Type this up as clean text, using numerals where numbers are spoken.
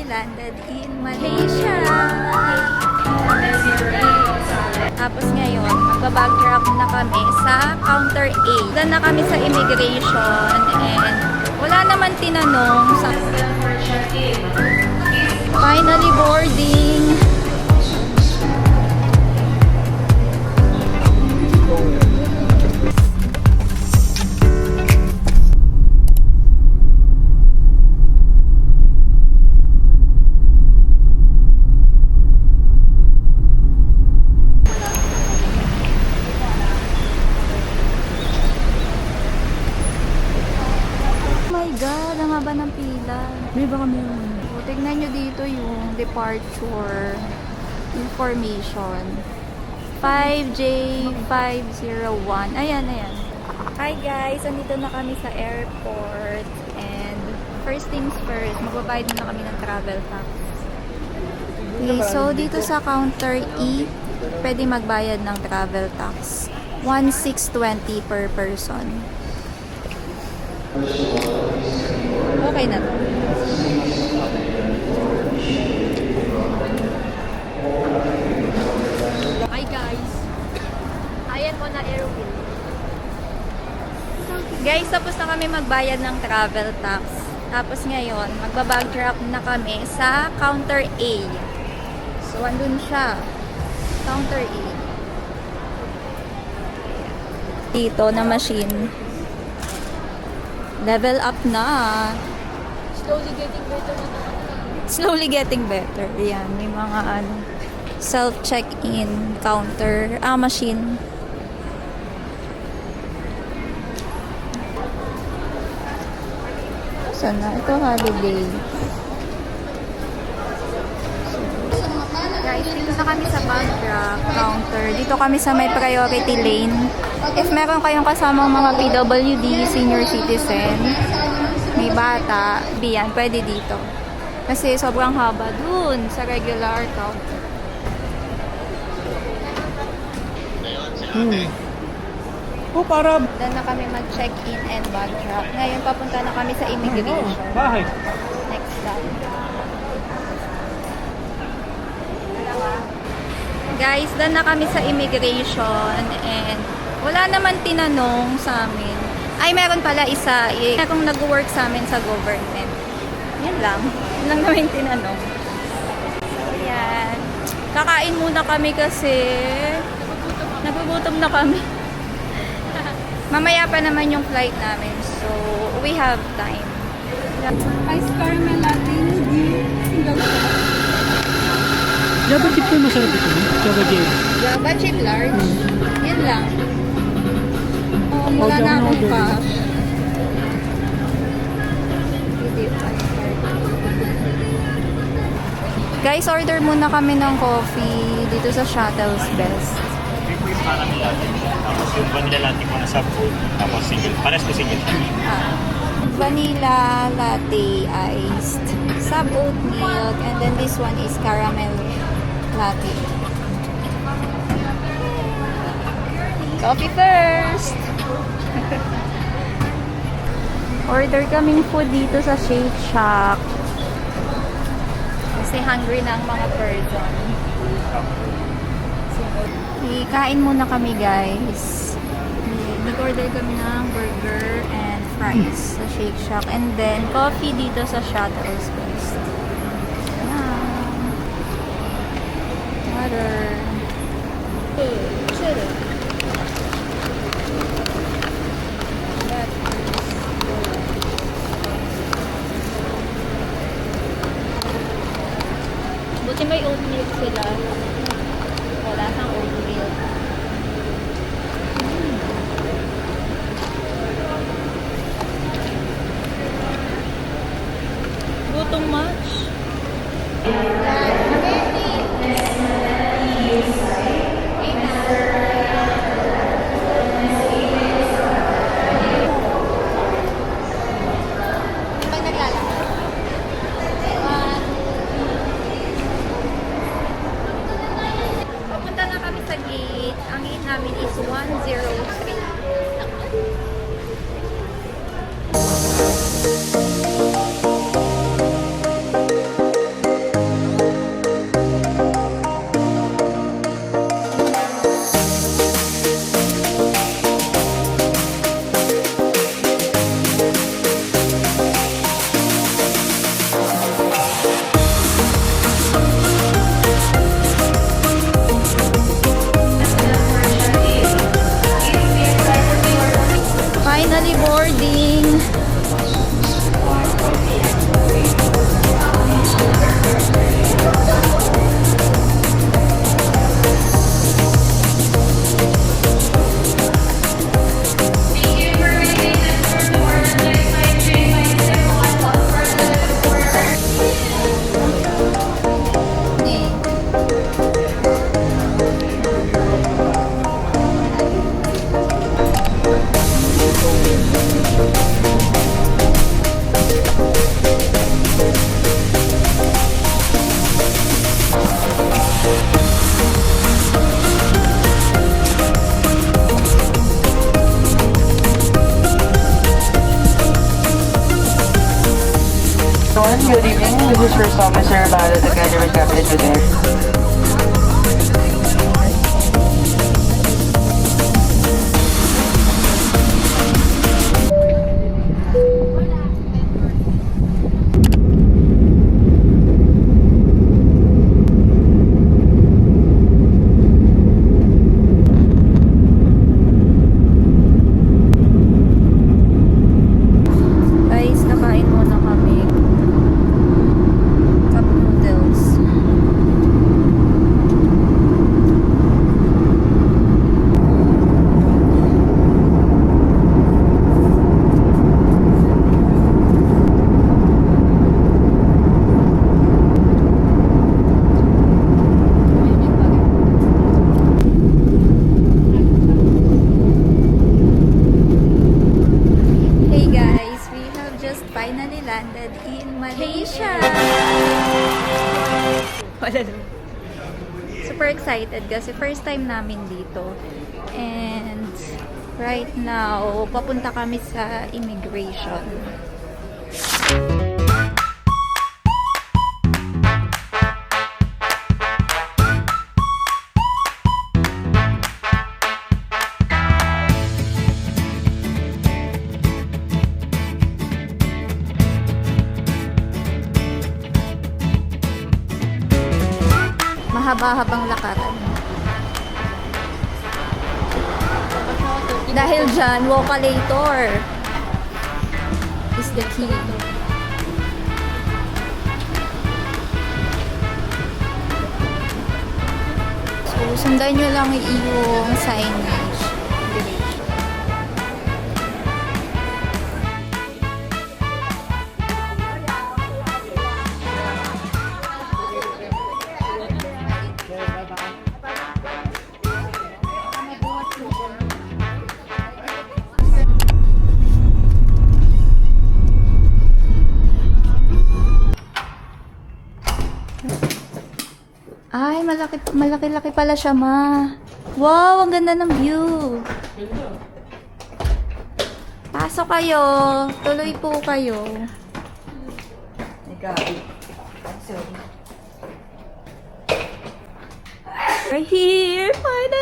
landed in Malaysia. Tapos ngayon, magbabag-drop na kami sa counter A. Doon na kami sa immigration and wala naman tinanong sa finally boarding. Ng pila. May baka meron. So, tignan nyo dito yung departure information. 5J501. Ayan, ayan. Hi guys! Andito na kami sa airport. And first things first, magbabayad na kami ng travel tax. Okay, so dito sa counter E, pwede magbayad ng travel tax. 1,620 per person. Okay na to. Hi guys. Ayan mo na airwheel. Guys, tapos na kami magbayad ng travel tax. Tapos ngayon, magbabag drop na kami sa counter A. So, andun siya. Counter A. Dito na machine. Level up na. Slowly getting better na naman. Slowly getting better. Ayan, may mga self-check-in counter. Machine. Saan na? Ito holiday. Guys, dito na kami sa Bagra counter. Dito kami sa may priority lane. If meron kayong kasamang mga PWD, senior citizen, may bata, biyan, pwede dito. Kasi sobrang haba dun sa regular counter. Para Doon na kami mag-check-in and bag drop. Ngayon, papunta na kami sa immigration. bahay. Next stop. Guys, doon na kami sa immigration and wala naman tinanong sa amin. Ay, meron pala isa. Kung nag-work sa amin sa government. Yan lang. Yan lang namin tinanong. Ayan. Kakain muna kami kasi nagugutom na kami. Mamaya pa naman yung flight namin. So, we have time. Ice caramel latte, single Java chip ko masarap ito. Java chip. Java chip large. Yan lang. Oh, wala na akong cash. Guys, order muna kami ng coffee dito sa Shuttle's Best. Caramel latte. Tapos yung vanilla latte ko na sa food. Tapos single. Pares ko single. Vanilla latte iced. Sub oat milk. And then this one is caramel latte. Coffee first! Order kaming food dito sa Shake Shack. Kasi hungry na ang mga person. Kain muna kami guys. Nag-order kami ng burger and fries sa Shake Shack. And then coffee dito sa Shuttle's Best. Water. Buti may oat milk sila. Wala kang oat milk. Gutom much? This is First Officer Abado together with Captain Juder. Guys, nakain muna kami. Cup noodles. Hey guys, we have just finally landed in Malaysia. Wala naman. Super excited kasi first time namin dito. And right now, papunta kami sa immigration. Mahaba-habang lakaran. Dahil dyan, walkalator is the key. So, sundan nyo lang yung signage. Ay, malaki-laki pala siya, ma. Wow, ang ganda ng view. Pasok kayo. Tuloy po kayo. We're here, finally.